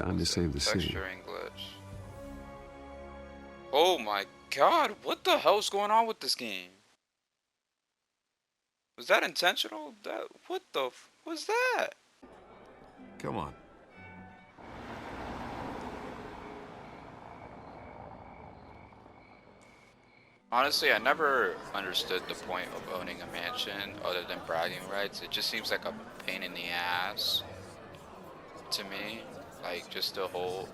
Time to save the city. Texturing glitch. Oh my god, what the hell's going on with this game? Was that intentional? What the was that? Come on. Honestly, I never understood the point of owning a mansion other than bragging rights. It just seems like a pain in the ass to me. Like, just to hold,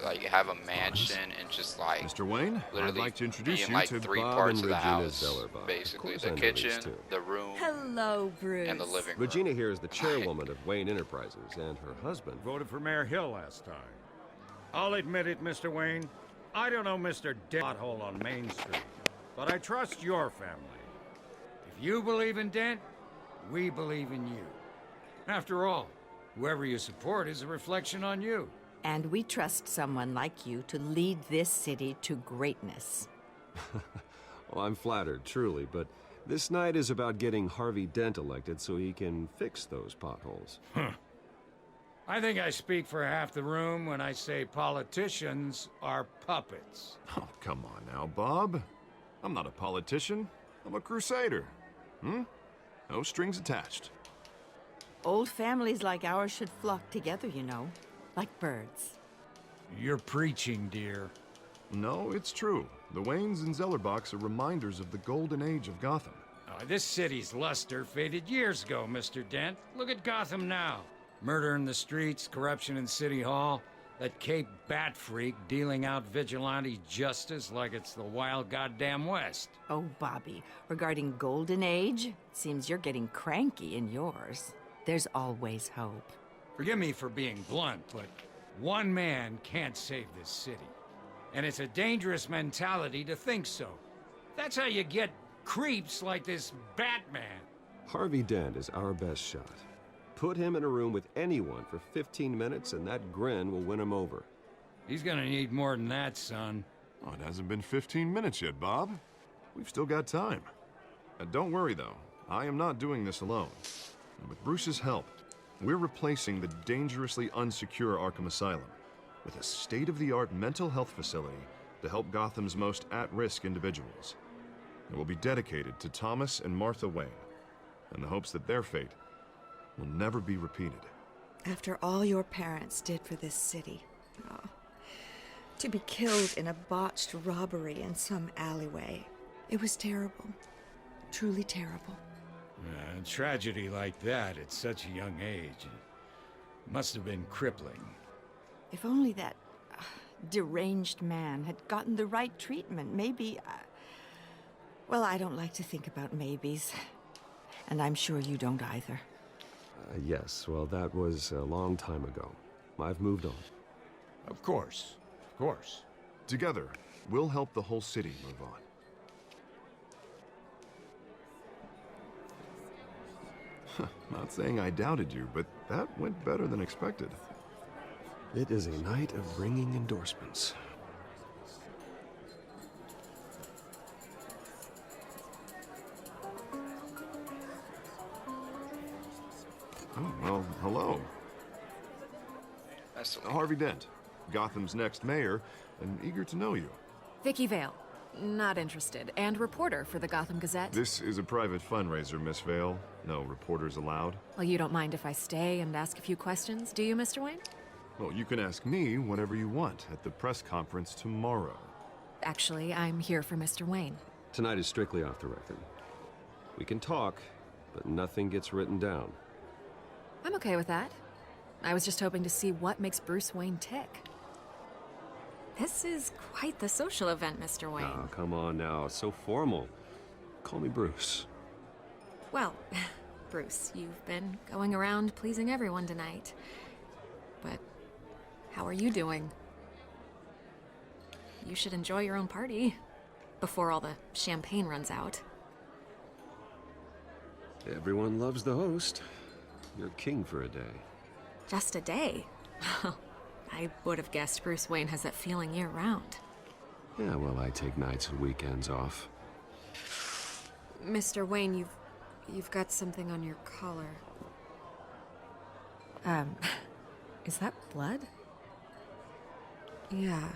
like, have a mansion and just, like, Mr. Wayne, I'd literally like to be introduce in, you like, to 3 Bob parts and of the Regina house. Zellerbach. Basically, Of the course I know these kitchen, two. the room, Hello, Bruce. and the living room. Regina here is the chairwoman of Wayne Enterprises, and her husband. Voted for Mayor Hill last time. I'll admit it, Mr. Wayne. I don't know Mr. Pothole on Main Street, but I trust your family. If you believe in Dent, we believe in you. After all, whoever you support is a reflection on you. And we trust someone like you to lead this city to greatness. Well, I'm flattered, truly, but this night is about getting Harvey Dent elected so he can fix those potholes. I think I speak for half the room when I say politicians are puppets. Oh, come on now, Bob. I'm not a politician. I'm a crusader. No strings attached. Old families like ours should flock together, you know, like birds. You're preaching, dear. No, it's true. The Waynes and Zellerbachs are reminders of the golden age of Gotham. This city's luster faded years ago, Mr. Dent. Look at Gotham now. Murder in the streets, corruption in City Hall, that Cape Bat freak dealing out vigilante justice like it's the wild goddamn West. Oh, Bobby, regarding Golden Age, seems you're getting cranky in yours. There's always hope. Forgive me for being blunt, but one man can't save this city. And it's a dangerous mentality to think so. That's how you get creeps like this Batman. Harvey Dent is our best shot. Put him in a room with anyone for 15 minutes and that grin will win him over. He's gonna need more than that, son. Oh, it hasn't been 15 minutes yet, Bob. We've still got time. Don't worry, though. I am not doing this alone. And with Bruce's help, we're replacing the dangerously unsecure Arkham Asylum with a state-of-the-art mental health facility to help Gotham's most at-risk individuals. It will be dedicated to Thomas and Martha Wayne, in the hopes that their fate will never be repeated. After all your parents did for this city, to be killed in a botched robbery in some alleyway, it was terrible. Truly terrible. A tragedy like that at such a young age must have been crippling. If only that deranged man had gotten the right treatment, maybe... well, I don't like to think about maybes. And I'm sure you don't either. Yes, well, that was a long time ago. I've moved on. Of course. Of course. Together, we'll help the whole city move on. Not saying I doubted you, but that went better than expected. It is a night of ringing endorsements. Oh, well, hello. That's Harvey Dent, Gotham's next mayor, and eager to know you. Vicky Vale. Not interested. And reporter for the Gotham Gazette. This is a private fundraiser, Miss Vale. No reporters allowed. Well, you don't mind if I stay and ask a few questions, do you, Mr. Wayne? Well, you can ask me whatever you want at the press conference tomorrow. Actually, I'm here for Mr. Wayne. Tonight is strictly off the record. We can talk, but nothing gets written down. I'm okay with that. I was just hoping to see what makes Bruce Wayne tick. This is quite the social event, Mr. Wayne. Oh, come on now. So formal. Call me Bruce. Well, Bruce, you've been going around pleasing everyone tonight. But how are you doing? You should enjoy your own party before all the champagne runs out. Everyone loves the host. You're king for a day. Just a day? I would have guessed Bruce Wayne has that feeling year-round. Yeah, well, I take nights and weekends off. Mr. Wayne, you've got something on your collar. Is that blood? Yeah.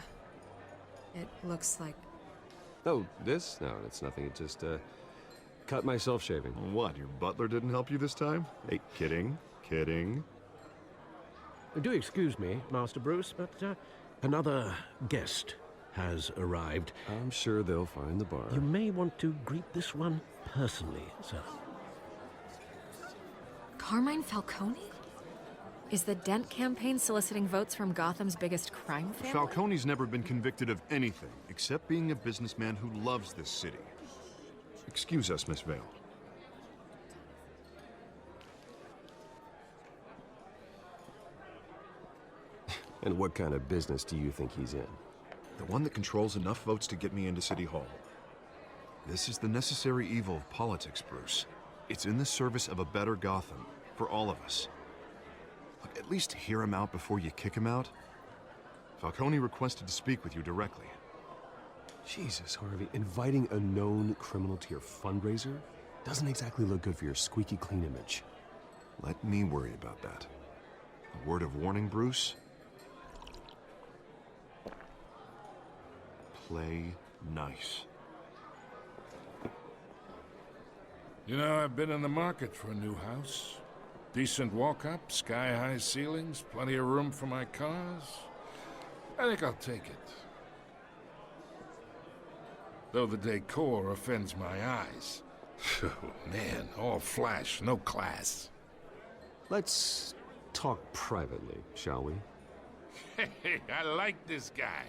It looks like... Oh, this? No, it's nothing. It just, cut myself shaving. What, your butler didn't help you this time? Hey, kidding, kidding. Do excuse me, Master Bruce, but another guest has arrived. I'm sure they'll find the bar. You may want to greet this one personally, sir. Carmine Falcone? Is the Dent campaign soliciting votes from Gotham's biggest crime family? Falcone's never been convicted of anything except being a businessman who loves this city. Excuse us, Miss Vale. And what kind of business do you think he's in? The one that controls enough votes to get me into City Hall. This is the necessary evil of politics, Bruce. It's in the service of a better Gotham, for all of us. Look, at least hear him out before you kick him out. Falcone requested to speak with you directly. Jesus, Harvey, inviting a known criminal to your fundraiser doesn't exactly look good for your squeaky clean image. Let me worry about that. A word of warning, Bruce. Play nice. You know, I've been in the market for a new house. Decent walk-up, sky-high ceilings, plenty of room for my cars. I think I'll take it. Though the decor offends my eyes. Oh, man, all flash, no class. Let's talk privately, shall we? Hey, I like this guy.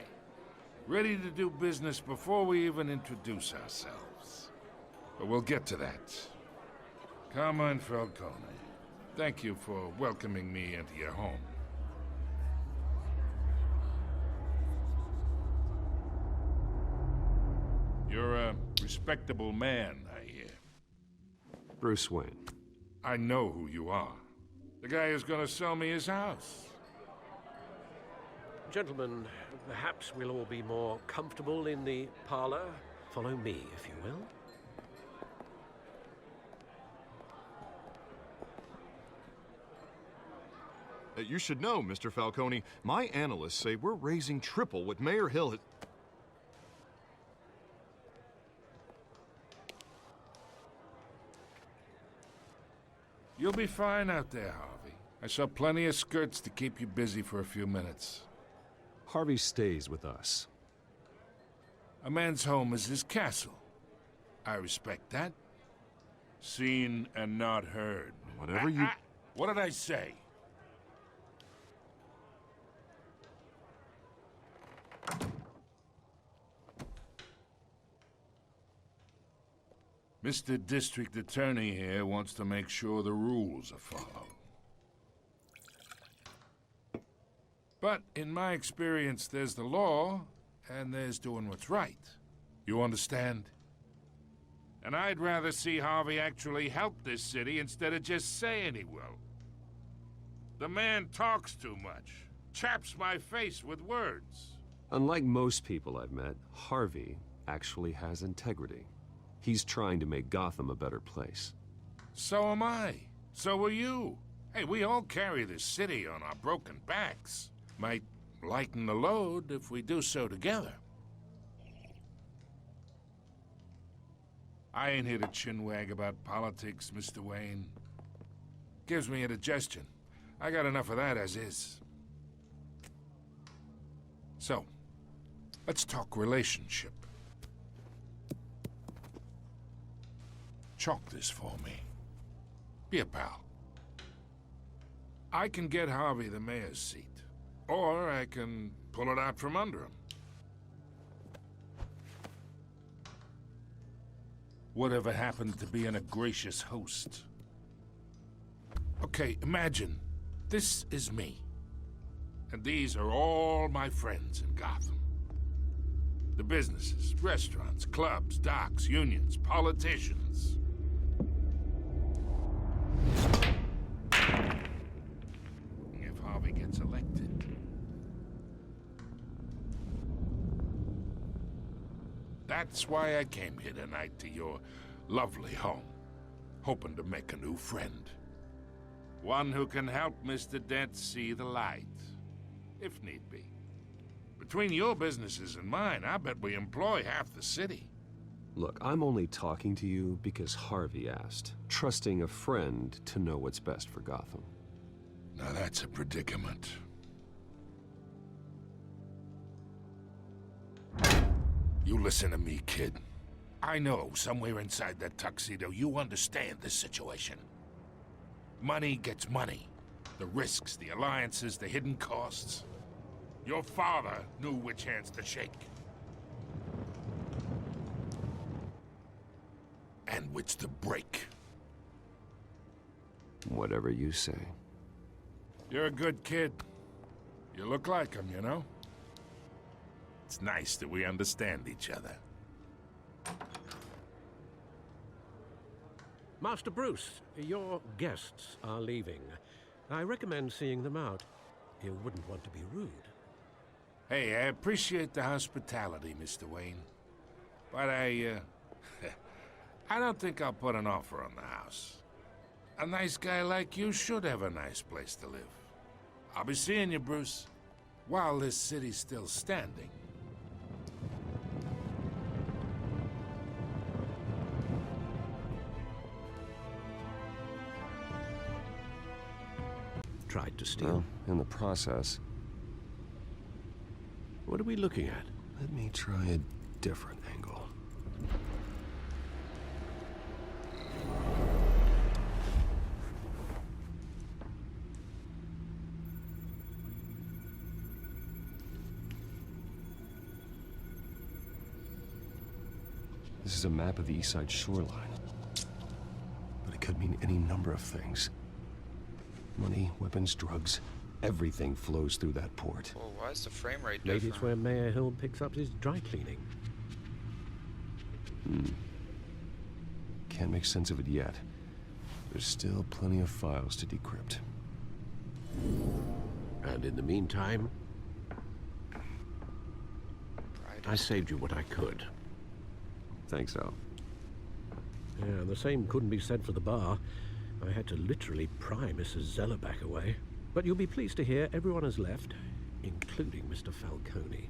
Ready to do business before we even introduce ourselves. But we'll get to that. Carmine Falcone, thank you for welcoming me into your home. You're a respectable man, I hear. Bruce Wayne. I know who you are. The guy who's gonna sell me his house. Gentlemen, perhaps we'll all be more comfortable in the parlor. Follow me, if you will. You should know, Mr. Falcone, my analysts say we're raising triple what Mayor Hill had... You'll be fine out there, Harvey. I saw plenty of skirts to keep you busy for a few minutes. Harvey stays with us. A man's home is his castle. I respect that. Seen and not heard. Whatever you... What did I say? Mr. District Attorney here wants to make sure the rules are followed. But in my experience, there's the law, and there's doing what's right. You understand? And I'd rather see Harvey actually help this city instead of just saying he will. The man talks too much, chaps my face with words. Unlike most people I've met, Harvey actually has integrity. He's trying to make Gotham a better place. So am I. So are you. Hey, we all carry this city on our broken backs. Might lighten the load if we do so together. I ain't here to chinwag about politics, Mr. Wayne. Gives me indigestion. I got enough of that as is. So, let's talk relationship. Chalk this for me. Be a pal. I can get Harvey the mayor's seat, or I can pull it out from under him. Whatever happened to being a gracious host? Okay, imagine this is me, and these are all my friends in Gotham. The businesses, restaurants, clubs, docks, unions, politicians. If Harvey gets elected. That's why I came here tonight to your lovely home, hoping to make a new friend. One who can help Mr. Dent see the light, if need be. But between your businesses and mine, I bet we employ half the city. Look, I'm only talking to you because Harvey asked, trusting a friend to know what's best for Gotham. Now that's a predicament. You listen to me, kid. I know somewhere inside that tuxedo you understand this situation. Money gets money. The risks, the alliances, the hidden costs. Your father knew which hands to shake. And which to break. Whatever you say. You're a good kid. You look like him, you know? It's nice that we understand each other. Master Bruce, your guests are leaving. I recommend seeing them out. You wouldn't want to be rude. Hey, I appreciate the hospitality, Mr. Wayne. But I don't think I'll put an offer on the house. A nice guy like you should have a nice place to live. I'll be seeing you, Bruce, while this city's still standing. Tried to steal. Well, in the process, What are we looking at? let me try a different angle. This is a map of the east side shoreline. But it could mean any number of things. Money, weapons, drugs, everything flows through that port. Well, why is the frame rate Maybe different? it's where Mayor Hill picks up his dry cleaning. Can't make sense of it yet. There's still plenty of files to decrypt. And in the meantime, I saved you what I could. Thanks, Al. Yeah, the same couldn't be said for the bar. I had to literally pry Mrs. Zeller back away. But you'll be pleased to hear everyone has left, including Mr. Falcone.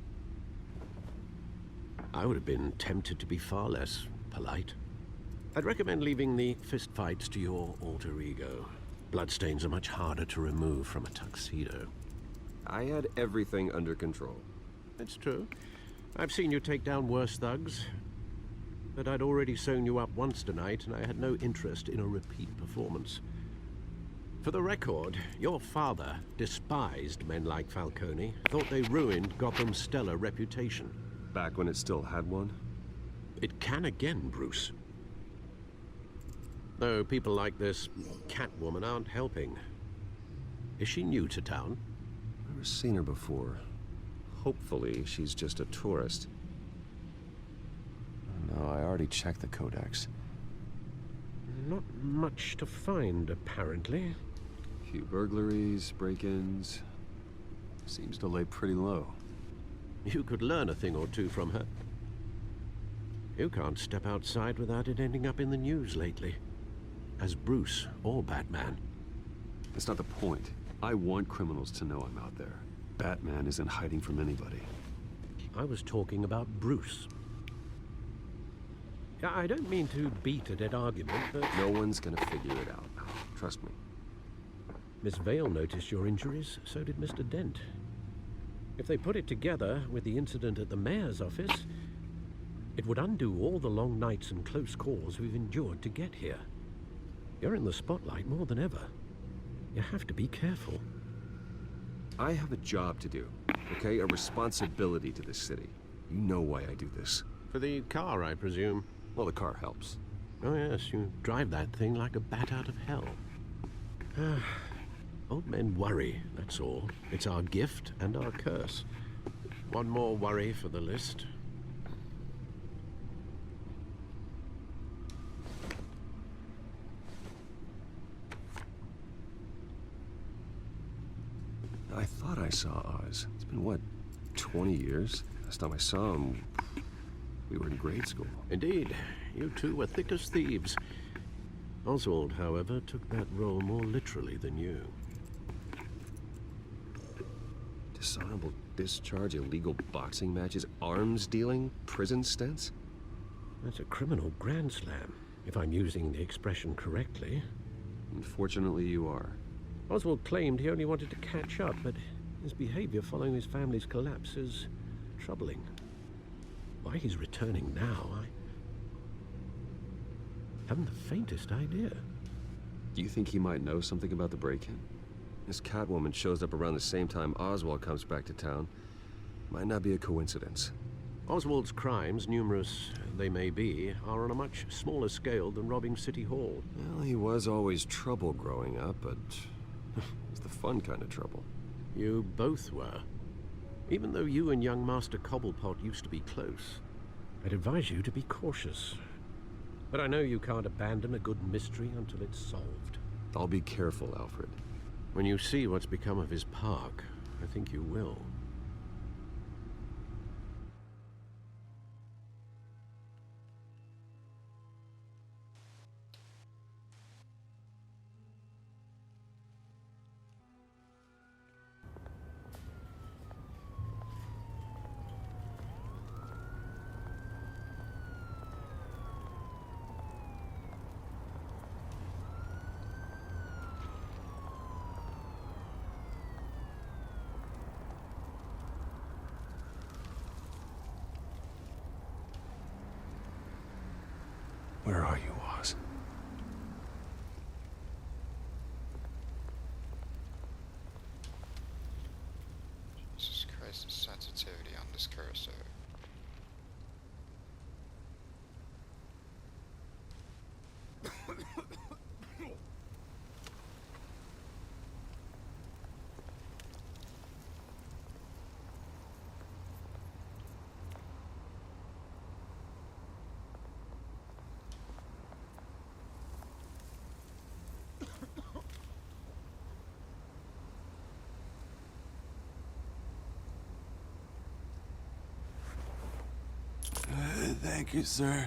I would have been tempted to be far less polite. I'd recommend leaving the fistfights to your alter ego. Bloodstains are much harder to remove from a tuxedo. I had everything under control. It's true. I've seen you take down worse thugs. But I'd already sewn you up once tonight, and I had no interest in a repeat performance. For the record, your father despised men like Falcone, thought they ruined Gotham's stellar reputation. Back when it still had one? It can again, Bruce. Though people like this Catwoman aren't helping. Is she new to town? Never seen her before. Hopefully, she's just a tourist. No, I already checked the codex. Not much to find, apparently. Few burglaries, break-ins. Seems to lay pretty low. You could learn a thing or two from her. You can't step outside without it ending up in the news lately. As Bruce or Batman. That's not the point. I want criminals to know I'm out there. Batman isn't hiding from anybody. I was talking about Bruce. Yeah, I don't mean to beat a dead argument, but... No one's gonna figure it out. Trust me. Miss Vale noticed your injuries, so did Mr. Dent. If they put it together with the incident at the mayor's office, it would undo all the long nights and close calls we've endured to get here. You're in the spotlight more than ever. You have to be careful. I have a job to do, okay? A responsibility to this city. You know why I do this. For the car, I presume. Well, the car helps. Oh yes, you drive that thing like a bat out of hell. Old men worry, that's all. It's our gift and our curse. One more worry for the list. I thought I saw Oz. It's been, what, 20 years? Last time I saw him, we were in grade school. Indeed, you two were thick as thieves. Oswald, however, took that role more literally than you. Dishonorable discharge, illegal boxing matches, arms dealing, prison stints? That's a criminal grand slam, if I'm using the expression correctly. Unfortunately, you are. Oswald claimed he only wanted to catch up, but his behavior following his family's collapse is troubling. Why he's returning now, I haven't the faintest idea. Do you think he might know something about the break-in? This Catwoman shows up around the same time Oswald comes back to town. Might not be a coincidence. Oswald's crimes, numerous they may be, are on a much smaller scale than robbing City Hall. Well, he was always trouble growing up, but it was the fun kind of trouble. You both were. Even though you and young Master Cobblepot used to be close, I'd advise you to be cautious. But I know you can't abandon a good mystery until it's solved. I'll be careful, Alfred. When you see what's become of his park, I think you will. Where are you, Oz? Jesus Christ, the sensitivity on this cursor. Thank you, sir.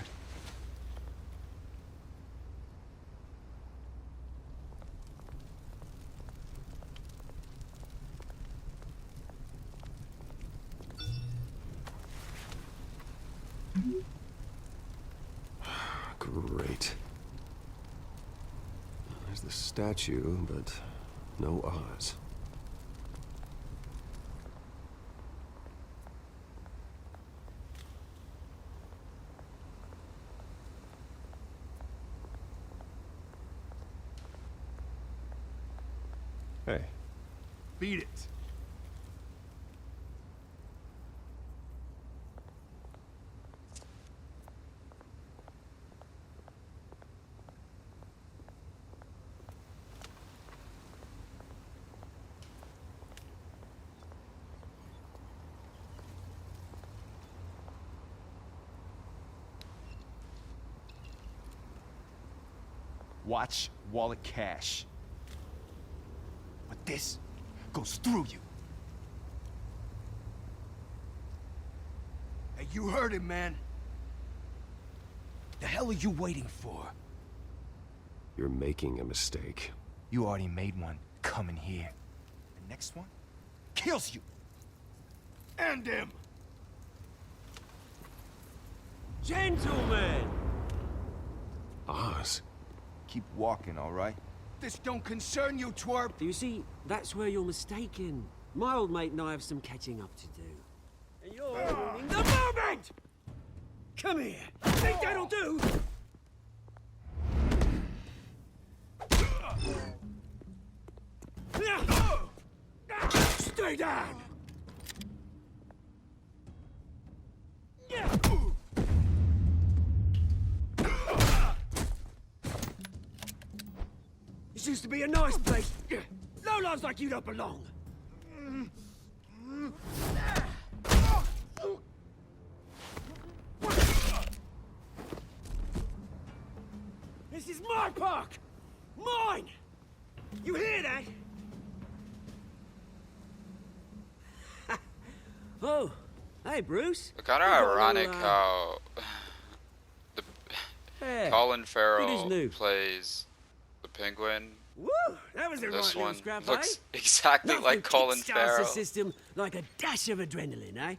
Great. There's the statue, but no Oz. Hey. Beat it. Watch wallet cash. But this goes through you. Hey, you heard him, man. The hell are you waiting for? You're making a mistake. You already made one coming here. The next one kills you. And him. Gentlemen! Oz? Keep walking, all right? This don't concern you, twerp. You see, that's where you're mistaken. My old mate and I have some catching up to do. And you're ruining the moment! Come here! Think that'll do? Stay down! This used to be a nice place. Lowlifes like you don't belong. This is my park! Mine! You hear that? Oh, hey, Bruce. It's kind of ironic how Hey, Colin it is Farrell new. plays the Penguin, Woo! That was a This right little one scrap, looks eh? exactly Nothing like Colin kickstarts the Farrell. system like a dash of adrenaline, eh?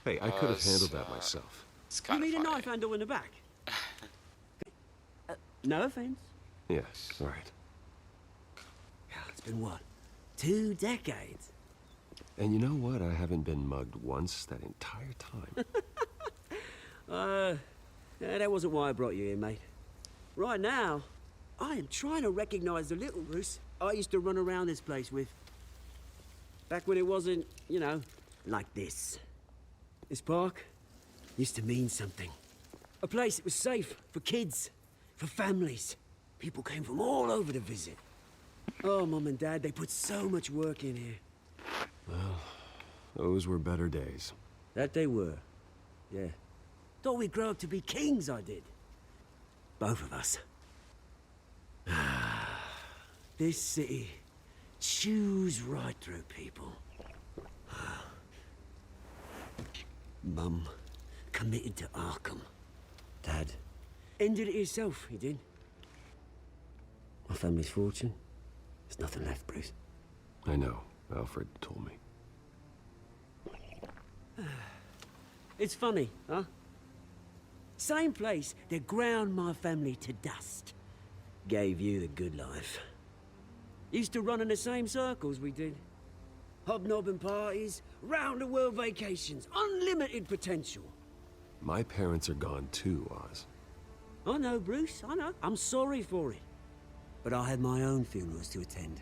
Hey, I could have handled that myself. It's You kind of need a funny. knife handle in the back. No offense. Yeah, right. It's been what? 2 decades? And you know what? I haven't been mugged once that entire time. Yeah, that wasn't why I brought you here, mate. Right now, I am trying to recognize the little Bruce I used to run around this place with. Back when it wasn't, you know, like this. This park used to mean something. A place that was safe for kids, for families. People came from all over to visit. Oh, Mum and Dad, they put so much work in here. Well, those were better days. That they were. Yeah. Thought we'd grow up to be kings, I did. Both of us. This city chews right through people. Mum committed to Arkham. Dad ended it himself, he did. My family's fortune. There's nothing left, Bruce. I know. Alfred told me. It's funny, huh? Same place that ground my family to dust. Gave you the good life. Used to run in the same circles we did. Hobnobbing parties, round-the-world vacations, unlimited potential. My parents are gone too, Oz. I know, Bruce, I know. I'm sorry for it. But I had my own funerals to attend.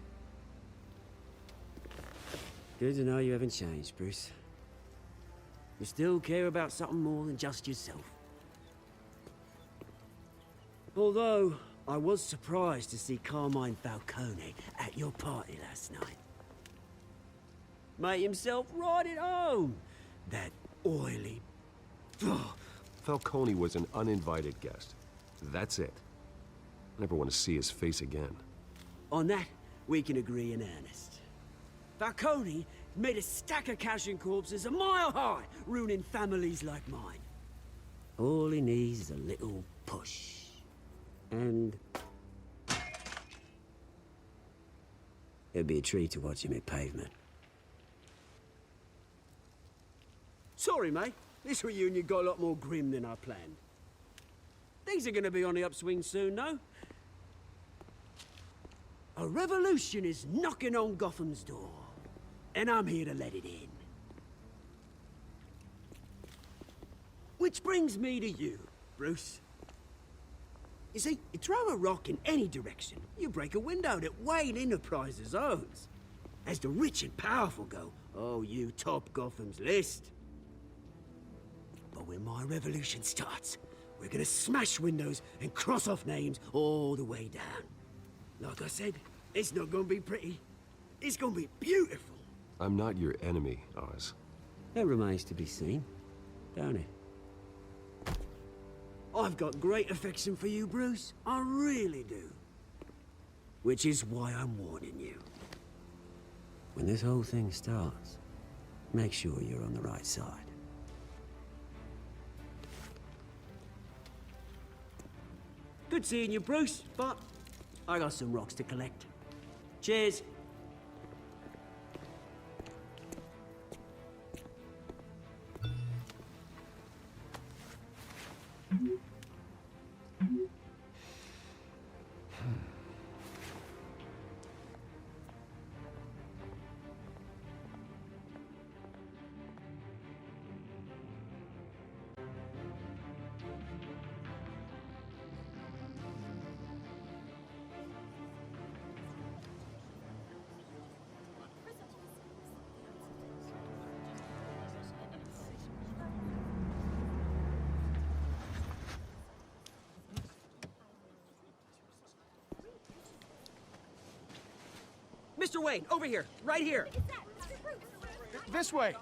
Good to know you haven't changed, Bruce. You still care about something more than just yourself. Although, I was surprised to see Carmine Falcone at your party last night. Made himself right at home. That oily... Falcone was an uninvited guest. That's it. I never want to see his face again. On that, we can agree in earnest. Falcone made a stack of cash and corpses a mile high, ruining families like mine. All he needs is a little push. And... it'd be a treat to watch him hit pavement. Sorry, mate. This reunion got a lot more grim than I planned. Things are gonna be on the upswing soon, no? A revolution is knocking on Gotham's door. And I'm here to let it in. Which brings me to you, Bruce. You see, you throw a rock in any direction, you break a window that Wayne Enterprises owns. As the rich and powerful go, oh, you top Gotham's list. But when my revolution starts, we're gonna smash windows and cross off names all the way down. Like I said, it's not gonna be pretty. It's gonna be beautiful. I'm not your enemy, Oz. That remains to be seen, don't it? I've got great affection for you, Bruce. I really do. Which is why I'm warning you. When this whole thing starts, make sure you're on the right side. Good seeing you, Bruce, but I got some rocks to collect. Cheers. Mr. Wayne, over here, right here. This way.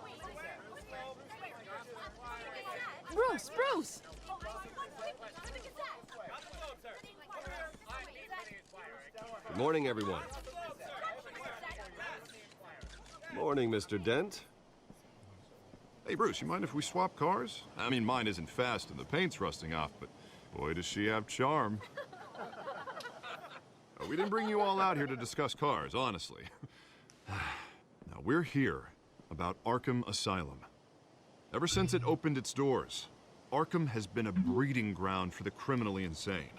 Bruce, Bruce! Good morning, everyone. Morning, Mr. Dent. Hey, Bruce, you mind if we swap cars? I mean, mine isn't fast and the paint's rusting off, but boy, does she have charm. We didn't bring you all out here to discuss cars, honestly. Now, we're here about Arkham Asylum. Ever since it opened its doors, Arkham has been a breeding ground for the criminally insane.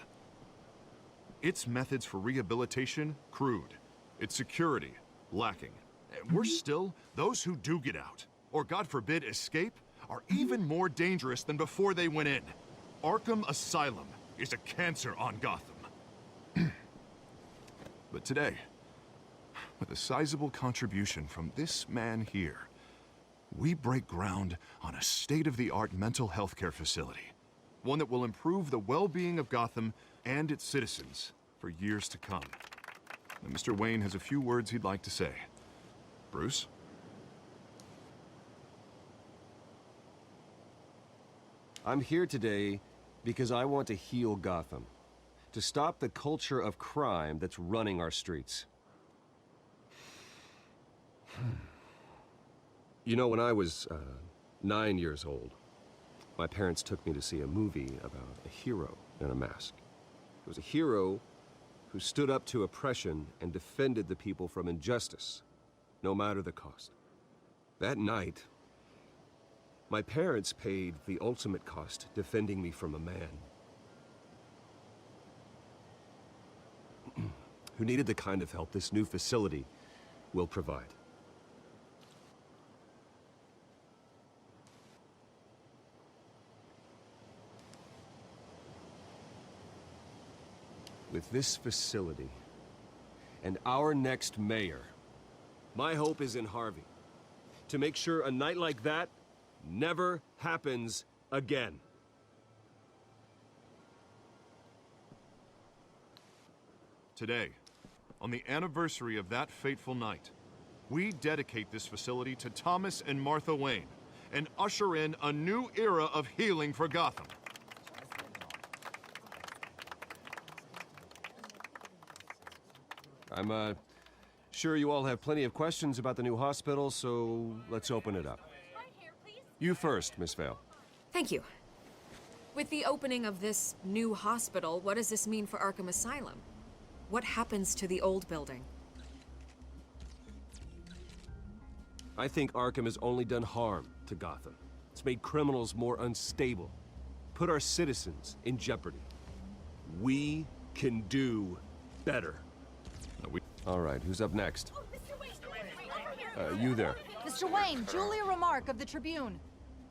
Its methods for rehabilitation, crude. Its security, lacking. And worse still, those who do get out, or God forbid escape, are even more dangerous than before they went in. Arkham Asylum is a cancer on Gotham. But today, with a sizable contribution from this man here, we break ground on a state-of-the-art mental health care facility. One that will improve the well-being of Gotham and its citizens for years to come. And Mr. Wayne has a few words he'd like to say. Bruce? I'm here today because I want to heal Gotham. To stop the culture of crime that's running our streets. You know, when I was 9 years old, my parents took me to see a movie about a hero in a mask. It was a hero who stood up to oppression and defended the people from injustice, no matter the cost. That night, my parents paid the ultimate cost defending me from a man who needed the kind of help this new facility will provide. With this facility and our next mayor, my hope is in Harvey. To make sure a night like that never happens again. Today, on the anniversary of that fateful night, we dedicate this facility to Thomas and Martha Wayne and usher in a new era of healing for Gotham. I'm sure you all have plenty of questions about the new hospital, so let's open it up. You first, Miss Vale. Thank you. With the opening of this new hospital, what does this mean for Arkham Asylum? What happens to the old building? I think Arkham has only done harm to Gotham. It's made criminals more unstable, put our citizens in jeopardy. We can do better. All right, who's up next? You there. Mr. Wayne, Julia Remark of the Tribune.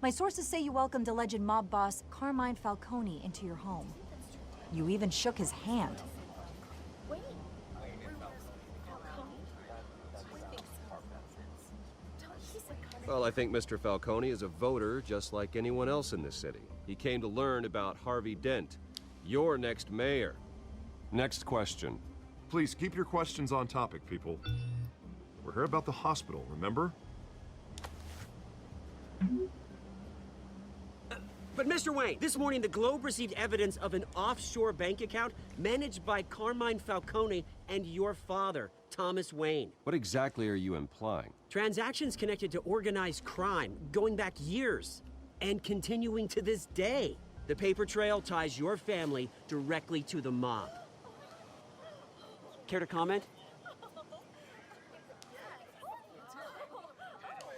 My sources say you welcomed alleged mob boss Carmine Falcone into your home. You even shook his hand. Well, I think Mr. Falcone is a voter just like anyone else in this city. He came to learn about Harvey Dent, your next mayor. Next question. Please keep your questions on topic, people. We're here about the hospital, remember? But Mr. Wayne, this morning the Globe received evidence of an offshore bank account managed by Carmine Falcone and your father, Thomas Wayne. What exactly are you implying? Transactions connected to organized crime going back years and continuing to this day. The paper trail ties your family directly to the mob. Care to comment?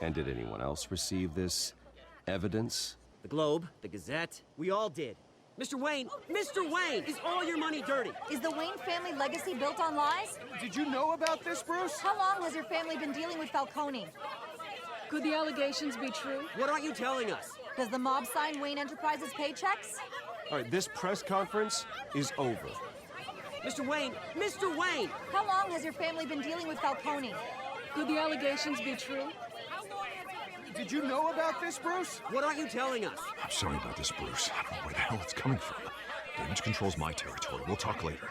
And did anyone else receive this evidence? The Globe, the Gazette, we all did. Mr. Wayne, is all your money dirty? Is the Wayne family legacy built on lies? Did you know about this, Bruce? How long has your family been dealing with Falcone? Could the allegations be true? What aren't you telling us? Does the mob sign Wayne Enterprises paychecks? All right, this press conference is over. Mr. Wayne! How long has your family been dealing with Falcone? Could the allegations be true? Did you know about this, Bruce? What aren't you telling us? I'm sorry about this, Bruce. I don't know where the hell it's coming from. Damage control's my territory. We'll talk later.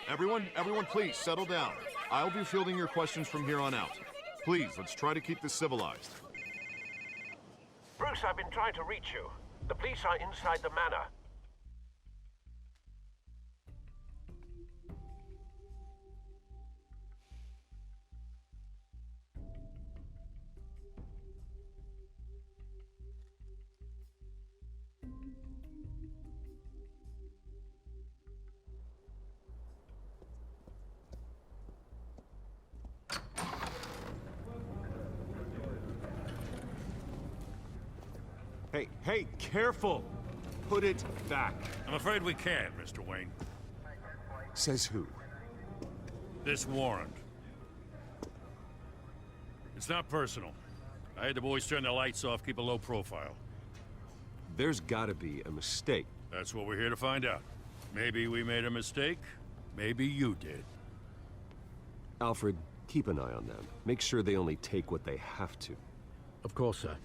Everyone, please, settle down. I'll be fielding your questions from here on out. Please, let's try to keep this civilized. Bruce, I've been trying to reach you. The police are inside the manor. Hey, careful! Put it back. I'm afraid we can't, Mr. Wayne. Says who? This warrant. It's not personal. I had the boys turn the lights off, keep a low profile. There's gotta be a mistake. That's what we're here to find out. Maybe we made a mistake. Maybe you did. Alfred, keep an eye on them. Make sure they only take what they have to. Of course, sir.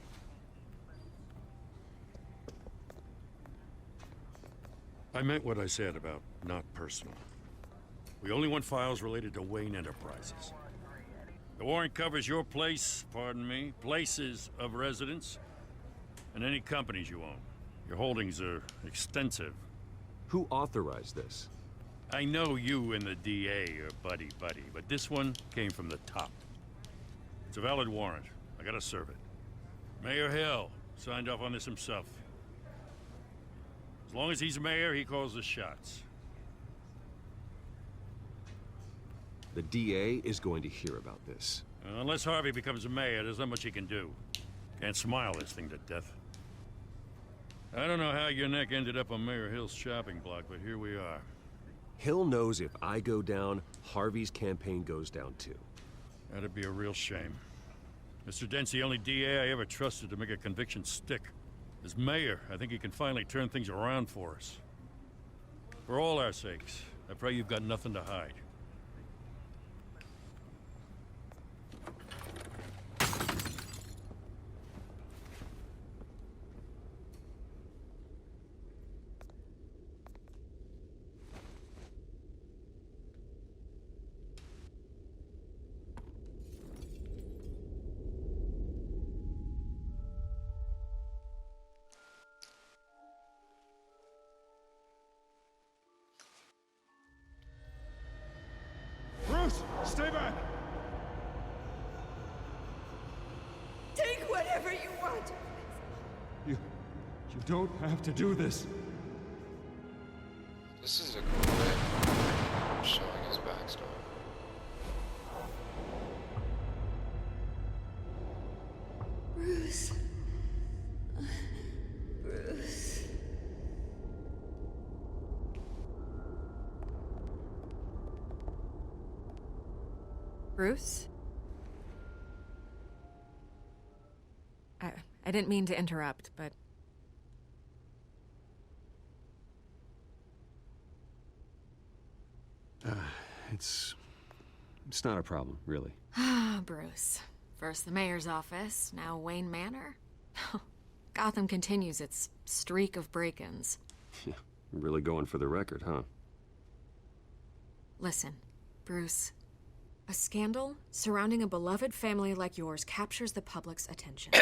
I meant what I said about not personal. We only want files related to Wayne Enterprises. The warrant covers your place, pardon me, places of residence, and any companies you own. Your holdings are extensive. Who authorized this? I know you and the DA are buddy-buddy, but this one came from the top. It's a valid warrant. I gotta serve it. Mayor Hill signed off on this himself. As long as he's mayor, he calls the shots. The DA is going to hear about this. Unless Harvey becomes a mayor, there's not much he can do. Can't smile this thing to death. I don't know how your neck ended up on Mayor Hill's shopping block, but here we are. Hill knows if I go down, Harvey's campaign goes down too. That'd be a real shame. Mr. Dent's the only DA I ever trusted to make a conviction stick. As mayor, I think he can finally turn things around for us. For all our sakes, I pray you've got nothing to hide. Bruce, stay back! Take whatever you want. You don't have to do this. This is a cool way of showing his backstory. Bruce. Bruce. Bruce? I didn't mean to interrupt, but... It's not a problem, really. Ah, Bruce. First the mayor's office, now Wayne Manor. Gotham continues its streak of break-ins. Yeah, really going for the record, huh? Listen, Bruce. A scandal surrounding a beloved family like yours captures the public's attention.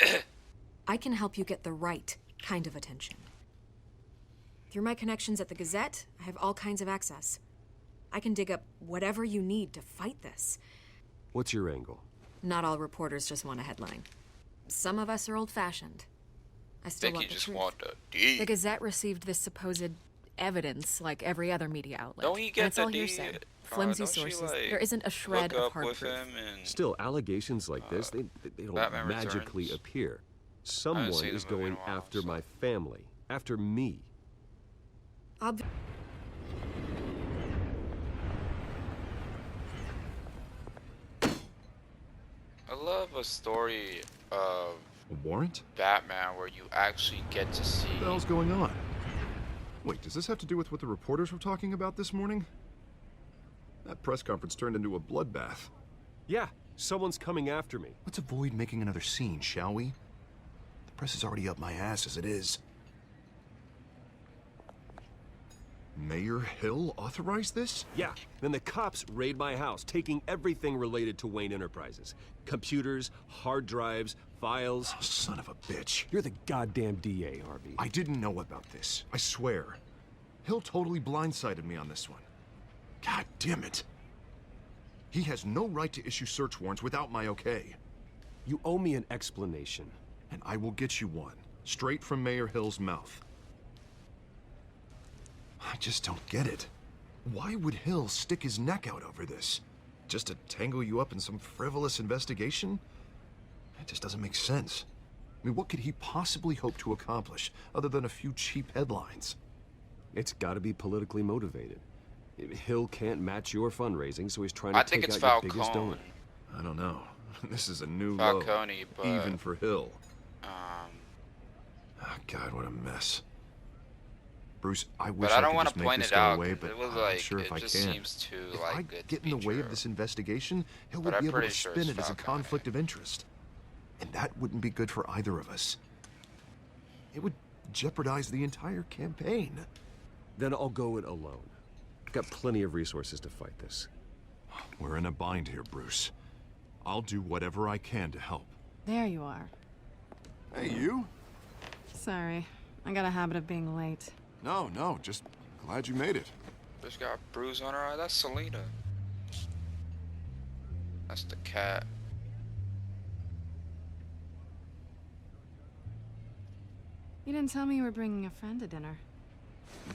I can help you get the right kind of attention. Through my connections at the Gazette, I have all kinds of access. I can dig up whatever you need to fight this. What's your angle? Not all reporters just want a headline. Some of us are old-fashioned. I still want the truth. Want the D. The Gazette received this supposed evidence like every other media outlet. Don't he get it's all the D? hearsay. Flimsy sources. There isn't a shred of hard proof. Still, allegations like this, they don't Batman magically Returns. appear. Someone seen the is movie in going a while, after so- my family, after me. I love a story of A warrant? Batman where you actually get to see. What the hell's going on? Wait, does this have to do with what the reporters were talking about this morning? That press conference turned into a bloodbath. Yeah, someone's coming after me. Let's avoid making another scene, shall we? The press is already up my ass as it is. Mayor Hill authorized this? Yeah, then the cops raid my house, taking everything related to Wayne Enterprises. Computers, hard drives, files. Oh, son of a bitch. You're the goddamn DA, Harvey. I didn't know about this. I swear. Hill totally blindsided me on this one. God damn it. He has no right to issue search warrants without my okay. You owe me an explanation. And I will get you one, straight from Mayor Hill's mouth. I just don't get it. Why would Hill stick his neck out over this? Just to tangle you up in some frivolous investigation? It just doesn't make sense. I mean, what could he possibly hope to accomplish other than a few cheap headlines? It's got to be politically motivated. Hill can't match your fundraising, so he's trying to I think take it's out your biggest donor. Falcone. I don't know. This is a new Falcone, low, but even for Hill. um, Oh, God, what a mess. Bruce, I wish but I I don't could want just to make point this it go out. away, 'Cause but it was I'm not like sure if it I just can. seems too If like I good get to in the be way true. of this investigation, Hill But would I'm be able pretty to sure spin it's it as a Falcone. conflict of interest. And that wouldn't be good for either of us. It would jeopardize the entire campaign. Then I'll go it alone. I've got plenty of resources to fight this. We're in a bind here, Bruce. I'll do whatever I can to help. There you are. Hey, you? Sorry, I got a habit of being late. No, just glad you made it. Just got a bruise on her eye. That's Selena. That's the cat. You didn't tell me you were bringing a friend to dinner.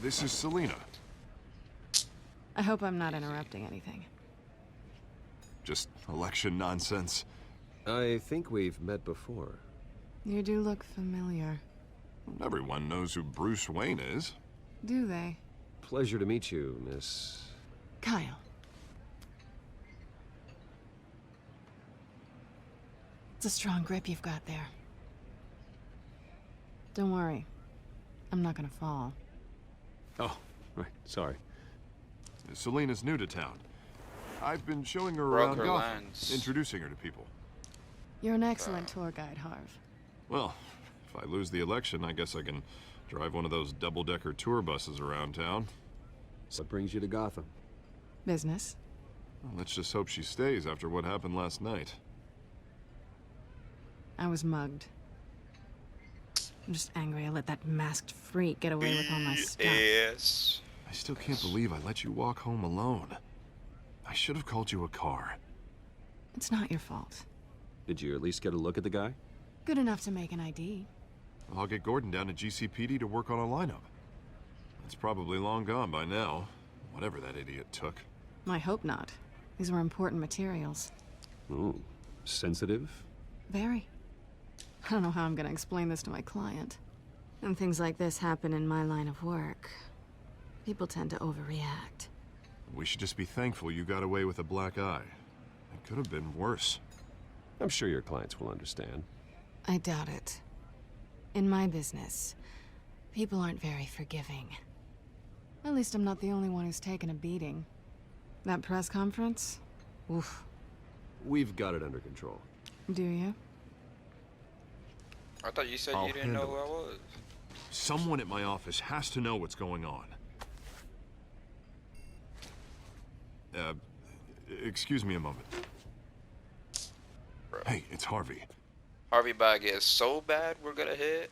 This is Selena. I hope I'm not interrupting anything. Just election nonsense. I think we've met before. You do look familiar. Everyone knows who Bruce Wayne is. Do they? Pleasure to meet you, Miss... Kyle. It's a strong grip you've got there. Don't worry. I'm not gonna fall. Oh, right, sorry. Selena's new to town. I've been showing her Broke around her Gotham, lens. introducing her to people. You're an excellent tour guide, Harv. Well, if I lose the election, I guess I can drive one of those double-decker tour buses around town. So what brings you to Gotham? Business. Well, let's just hope she stays after what happened last night. I was mugged. I'm just angry I let that masked freak get away with all my stuff. Yes. I still can't believe I let you walk home alone. I should have called you a car. It's not your fault. Did you at least get a look at the guy? Good enough to make an ID. I'll get Gordon down to GCPD to work on a lineup. It's probably long gone by now, whatever that idiot took. I hope not. These were important materials. Ooh, sensitive? Very. I don't know how I'm gonna explain this to my client. When things like this happen in my line of work, people tend to overreact. We should just be thankful you got away with a black eye. It could have been worse. I'm sure your clients will understand. I doubt it. In my business, people aren't very forgiving. At least I'm not the only one who's taken a beating. That press conference? Oof. We've got it under control. Do you? I thought you said I'll you didn't know handle who I it. was. Someone at my office has to know what's going on. Excuse me a moment. Bro. Hey, it's Harvey. Harvey Bag is so bad we're gonna hit.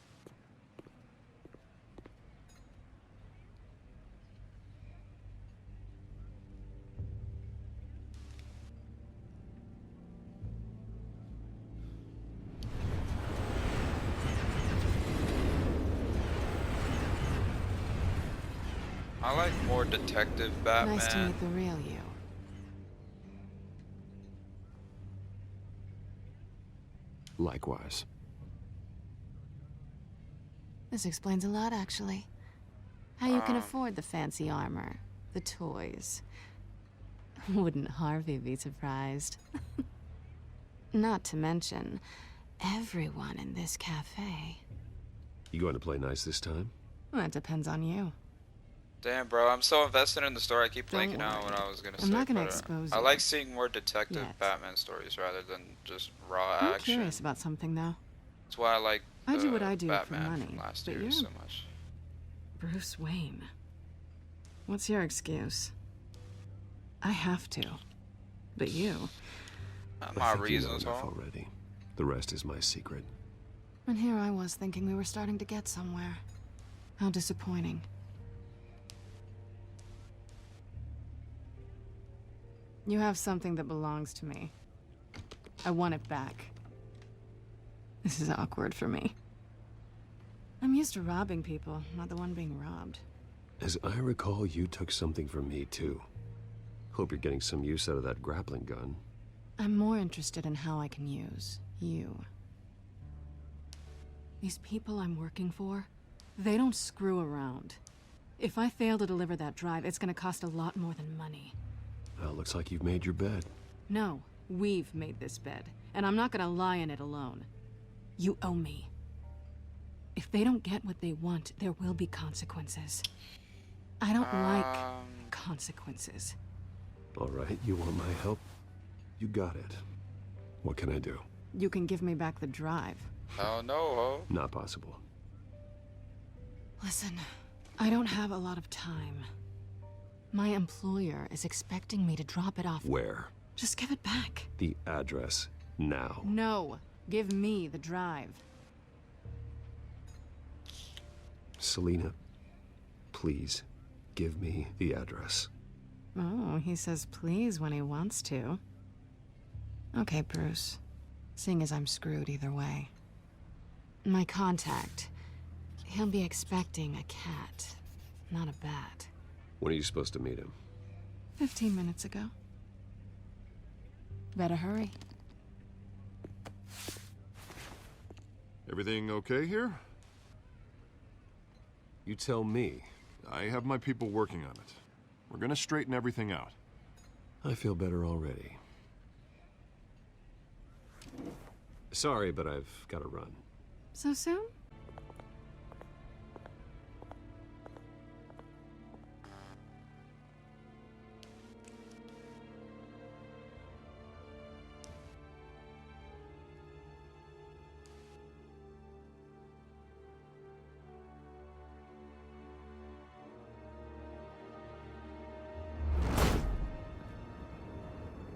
I like more detective Batman. Nice to meet the real you. Likewise. This explains a lot, actually. How you can afford the fancy armor, the toys. Wouldn't Harvey be surprised? Not to mention, everyone in this cafe. You going to play nice this time? Well, that depends on you. Damn, bro, I'm so invested in the story. I keep Don't blanking out worry. what I was gonna say. I'm not gonna but, expose I you. like seeing more detective Yet. Batman stories rather than just raw I'm action. curious about something, though. That's why I like I do what I do Batman for money, from last but year you? so much. Bruce Wayne. What's your excuse? I have to. But you. Not I my think you know reasons, enough huh? already. The rest is my secret. And here I was thinking we were starting to get somewhere. How disappointing. You have something that belongs to me. I want it back. This is awkward for me. I'm used to robbing people, not the one being robbed. As I recall, you took something from me, too. Hope you're getting some use out of that grappling gun. I'm more interested in how I can use you. These people I'm working for, they don't screw around. If I fail to deliver that drive, it's gonna cost a lot more than money. Well, looks like you've made your bed. No, we've made this bed, and I'm not gonna lie in it alone. You owe me. If they don't get what they want, there will be consequences. I don't like consequences. All right, you want my help? You got it. What can I do? You can give me back the drive. Oh no, ho. Not possible. Listen, I don't have a lot of time. My employer is expecting me to drop it off. Where? Just give it back. The address, now. No, give me the drive. Selina, please, give me the address. Oh, he says please when he wants to. Okay, Bruce. Seeing as I'm screwed either way. My contact. He'll be expecting a cat, not a bat. When are you supposed to meet him? 15 minutes ago. Better hurry. Everything okay here? You tell me. I have my people working on it. We're gonna straighten everything out. I feel better already. Sorry, but I've got to run. So soon?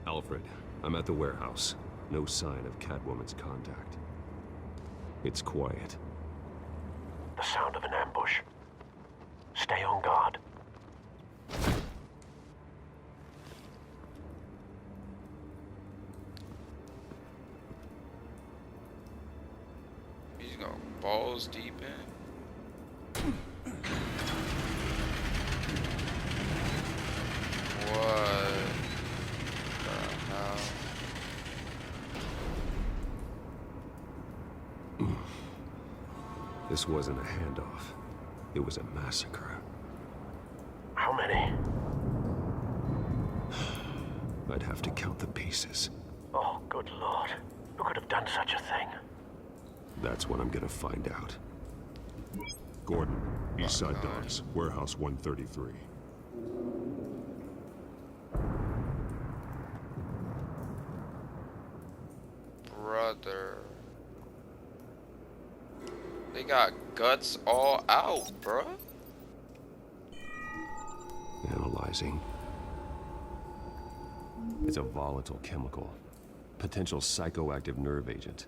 Alfred, I'm at the warehouse. No sign of Catwoman's contact. It's quiet. The sound of an ambush. Stay on guard. He's going balls deep in. What the hell? This wasn't a handoff. It was a massacre. How many? I'd have to count the pieces. Oh, good lord. Who could have done such a thing? That's what I'm gonna find out. Gordon, Eastside Docks, Warehouse 133. Brother. They got guts all out, bruh. Analyzing. It's a volatile chemical. Potential psychoactive nerve agent.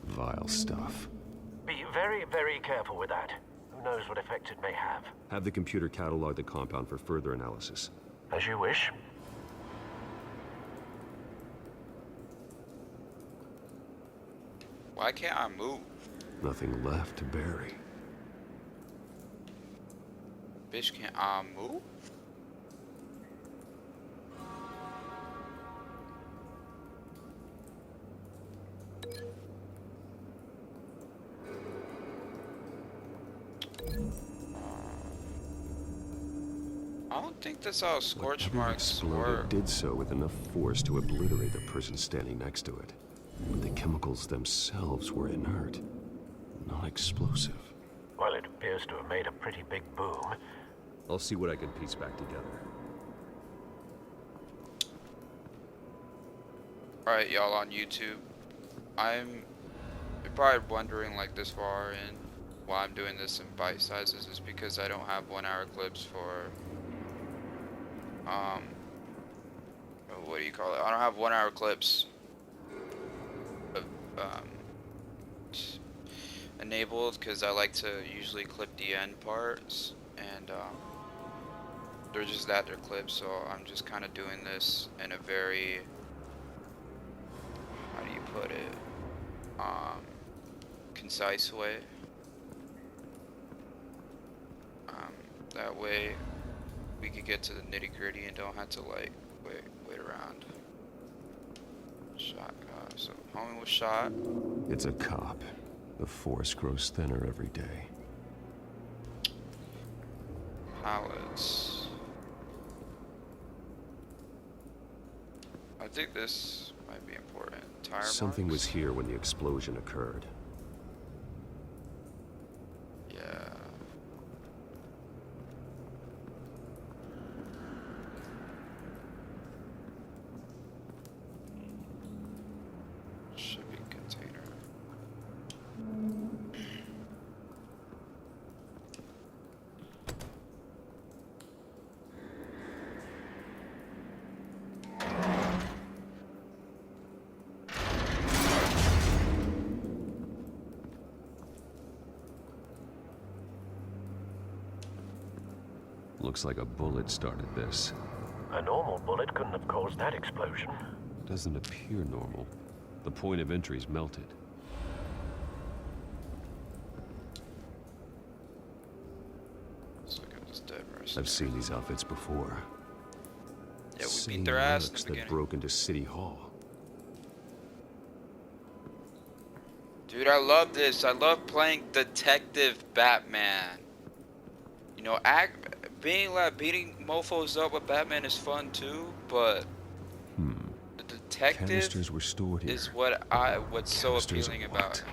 Vile stuff. Be very, very careful with that. Who knows what effect it may have. Have the computer catalog the compound for further analysis. As you wish. Why can't I move? Nothing left to bury. Bitch, can't I move? I don't think that's how scorch marks work. Did so with enough force to obliterate the person standing next to it. But the chemicals themselves were inert, not explosive. Well, it appears to have made a pretty big boom. I'll see what I can piece back together. Alright, y'all on YouTube. You're probably wondering, like, this far in why I'm doing this in bite sizes is because I don't have 1 hour clips for, what do you call it? I don't have 1 hour clips of, enabled because I like to usually clip the end parts, and they're just that, they're clips, so I'm just kind of doing this in a very, how do you put it, concise way. That way we could get to the nitty-gritty and don't have to like wait around. Shot, so homie was shot. It's a cop. The forest grows thinner every day. Pallets. I think this might be important. Tire Something marks? was here when the explosion occurred. Yeah. Shipping container. Looks like a bullet started this. A normal bullet couldn't have caused that explosion. Doesn't appear normal. The point of entry's melted. Let's look at this dead mercenary. I've seen these outfits before. Yeah, we Same beat their ass in mercs the that beginning. broke into City Hall. Dude, I love this. I love playing Detective Batman. You know, beating mofos up with Batman is fun too, but the detective Canisters were stored here. is what's so Canisters appealing of about him.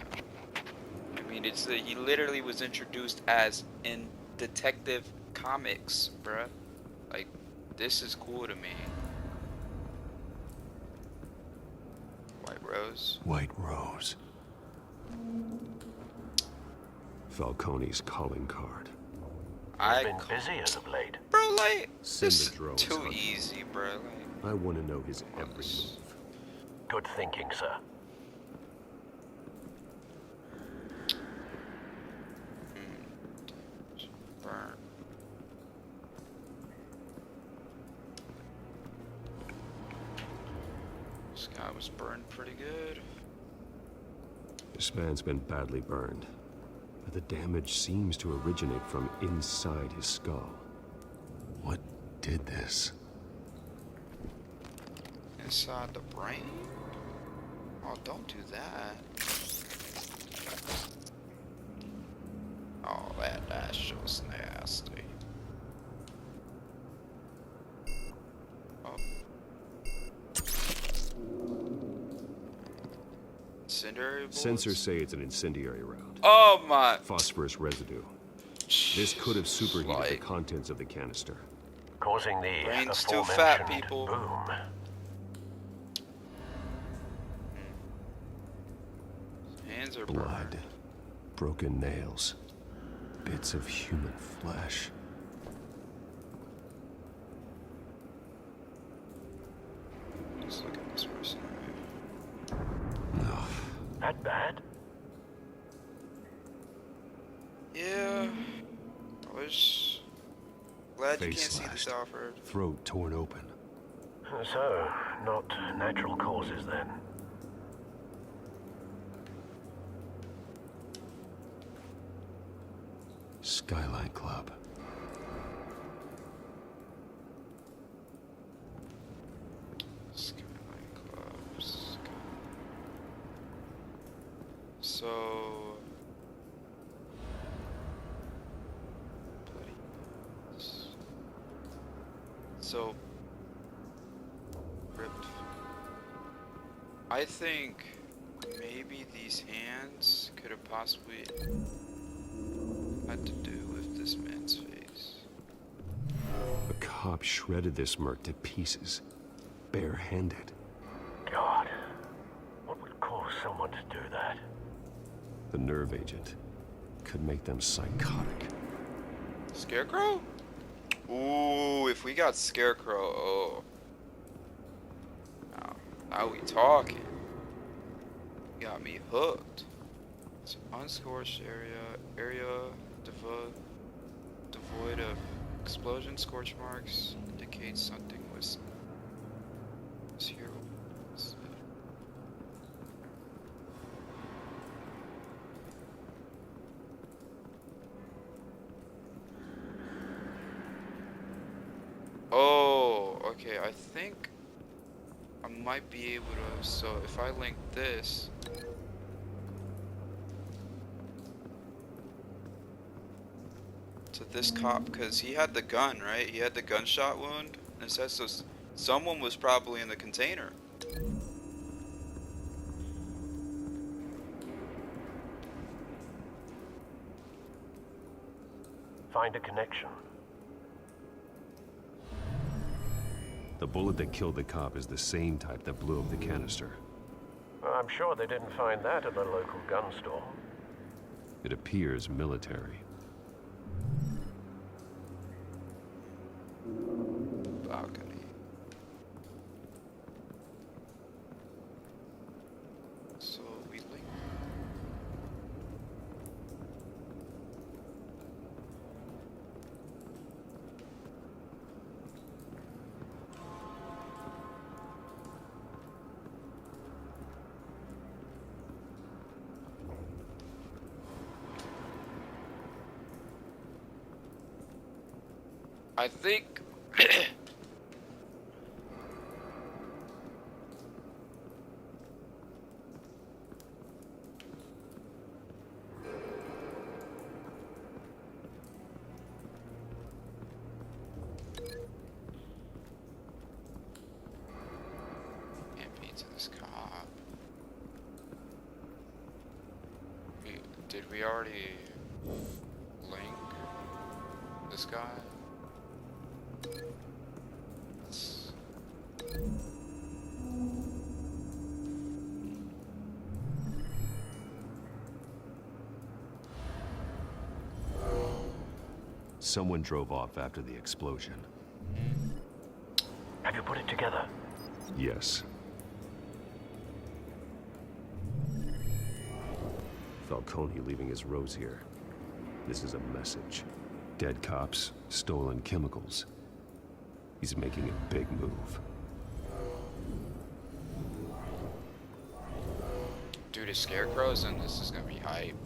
I mean, it's he literally was introduced as in Detective Comics, bruh. Like, this is cool to me. White Rose. White Rose. Falcone's calling card. Been busy as of late. Bro, like, Send this the drones, is too Hunter. easy, bro. Like, I want to know his every move. Good thinking, sir. burn. This guy was burned pretty good. This man's been badly burned, but the damage seems to originate from inside his skull. What did this? Inside the brain? Oh, don't do that. Oh, that show's nasty. Oh. Incendiary bullets? Sensors say it's an incendiary round. Oh my! Phosphorus residue. This could have superheated the contents of the canister. Causing the Brain's too fat, aforementioned people. boom. Hands are Blood. Broken nails. Bits of human flesh. Let's look at this mercenary. No. That bad? Yeah. I was glad you Face can't see this, slashed. Alfred. Throat torn open. So, not natural causes then. Skyline Club. Skyline Clubs. So. Bloody. So. Ripped. I think maybe these hands could have possibly had to do with this man's face. A cop shredded this merc to pieces. Barehanded. God, what would cause someone to do that? The nerve agent could make them psychotic. Scarecrow? Ooh, if we got Scarecrow, oh. Now we talking. Got me hooked. It's an unscorched area devoid of explosion scorch marks, indicates something was here. Oh, okay, I think I might be able to, so if I link this, to this cop because he had the gun, right? He had the gunshot wound. And it says so someone was probably in the container. Find a connection. The bullet that killed the cop is the same type that blew up the canister. I'm sure they didn't find that at the local gun store. It appears military. Balcony. So we link. I think can't beat to this cop. Did we already link this guy? Someone drove off after the explosion. Have you put it together? Yes. Falcone leaving his rose here. This is a message. Dead cops, stolen chemicals. He's making a big move. Dude, his scarecrows and this is gonna be hype.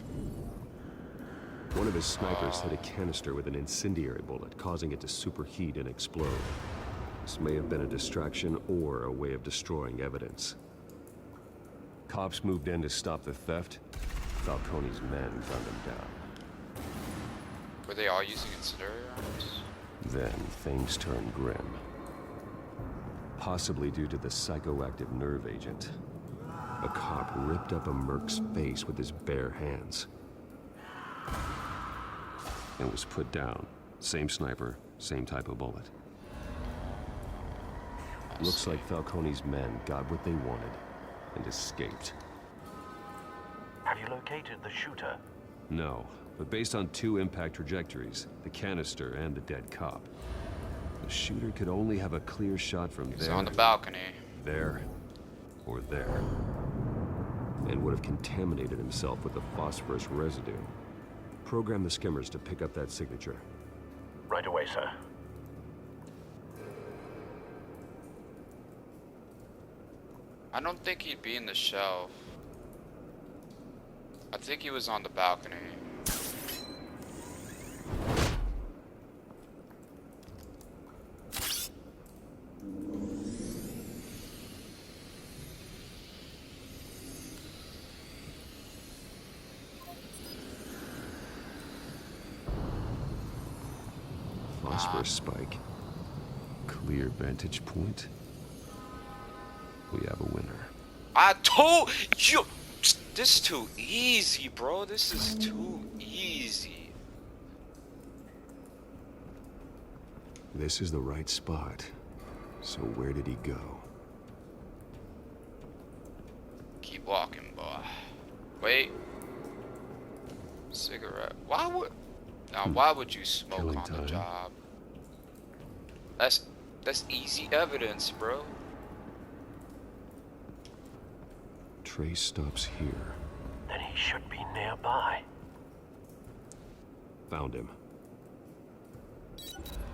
One of his snipers hit a canister with an incendiary bullet, causing it to superheat and explode. This may have been a distraction or a way of destroying evidence. Cops moved in to stop the theft. Falcone's men gunned him down. Were they all using incendiary rounds? Then things turned grim. Possibly due to the psychoactive nerve agent. A cop ripped up a merc's face with his bare hands. And was put down. Same sniper, same type of bullet. Looks like Falcone's men got what they wanted and escaped. Have you located the shooter? No, but based on two impact trajectories, the canister and the dead cop, the shooter could only have a clear shot from He's there, on the balcony. there, or there, and would have contaminated himself with the phosphorus residue. Program the skimmers to pick up that signature. Right away, sir. I don't think he'd be in the shelf. I think he was on the balcony. Phosphorus spike. Clear vantage point. We have a winner. I told you! This is too easy, bro. This is too easy. This is the right spot. So where did he go? Keep walking, boy. Wait. Cigarette. Why would... Now, why would you smoke Killing on time. the job? That's easy evidence, bro. Trace stops here. Then he should be nearby. Found him.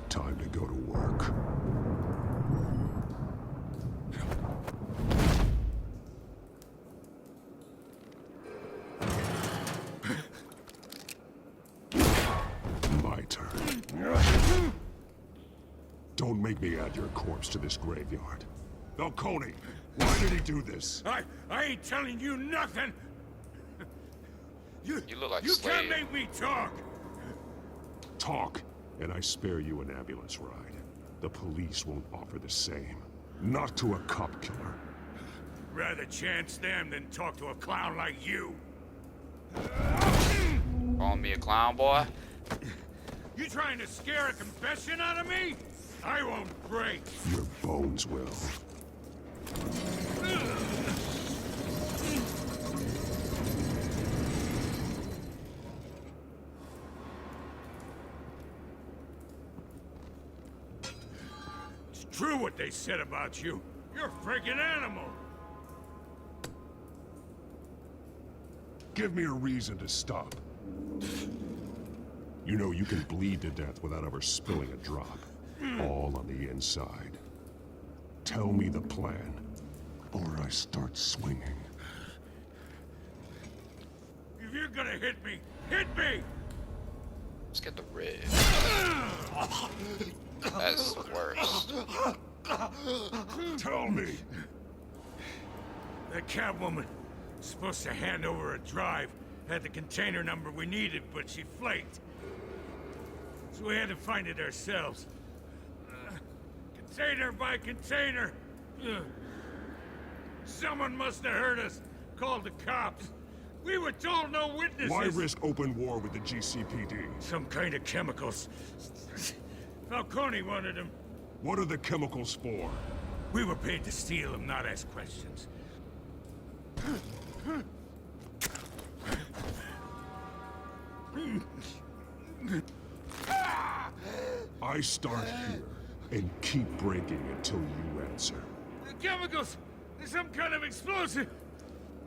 Time to go to work. My turn. Don't make me add your corpse to this graveyard. Falcone, why did he do this? I ain't telling you nothing. You look like You Slade. can't make me talk. Talk, and I spare you an ambulance ride. The police won't offer the same. Not to a cop killer. Rather chance them than talk to a clown like you. Calling me a clown, boy? You trying to scare a confession out of me? I won't break. Your bones will. It's true what they said about you. You're a freaking animal. Give me a reason to stop. You know you can bleed to death without ever spilling a drop. All on the inside. Tell me the plan, or I start swinging. If you're gonna hit me, hit me! Let's get the rib. That's the worst. Tell me! That Catwoman was supposed to hand over a drive. Had the container number we needed, but she flaked. So we had to find it ourselves. Container by container. Someone must have heard us. Called the cops. We were told no witnesses. Why risk open war with the GCPD? Some kind of chemicals. Falcone wanted them. What are the chemicals for? We were paid to steal them, not ask questions. I start here and keep breaking until you answer. The chemicals! There's some kind of explosive!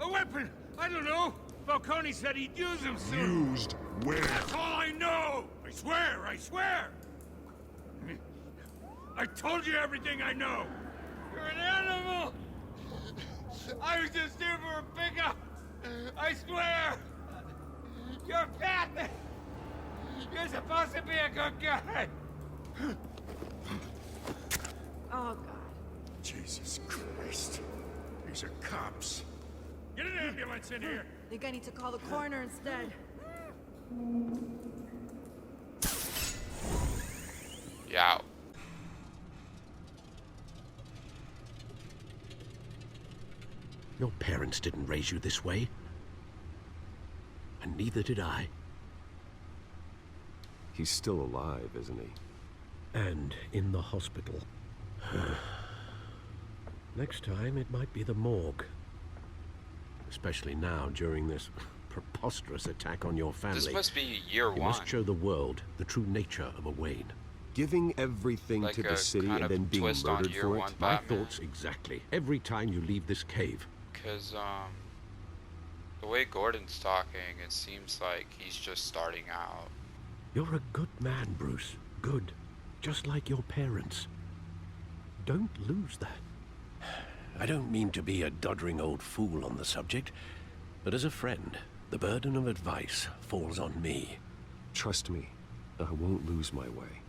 A weapon! I don't know! Falcone said he'd use them soon! Used where? That's all I know! I swear! I swear! I told you everything I know! You're an animal! I was just here for a pickup! I swear! You're Batman! You're supposed to be a good guy! Oh, God. Jesus Christ. These are cops. Get an ambulance in here! Think I need to call the coroner instead. Yeah. Your parents didn't raise you this way. And neither did I. He's still alive, isn't he? And in the hospital. Next time, it might be the morgue. Especially now, during this preposterous attack on your family. This must be year You one. must show the world the true nature of a Wayne. Giving everything Like to the a city kind and of then being twist on murdered year for one it? My Batman. thoughts exactly. Every time you leave this cave. Because, the way Gordon's talking, it seems like he's just starting out. You're a good man, Bruce. Good. Just like your parents. Don't lose that. I don't mean to be a doddering old fool on the subject, but as a friend, the burden of advice falls on me. Trust me, I won't lose my way.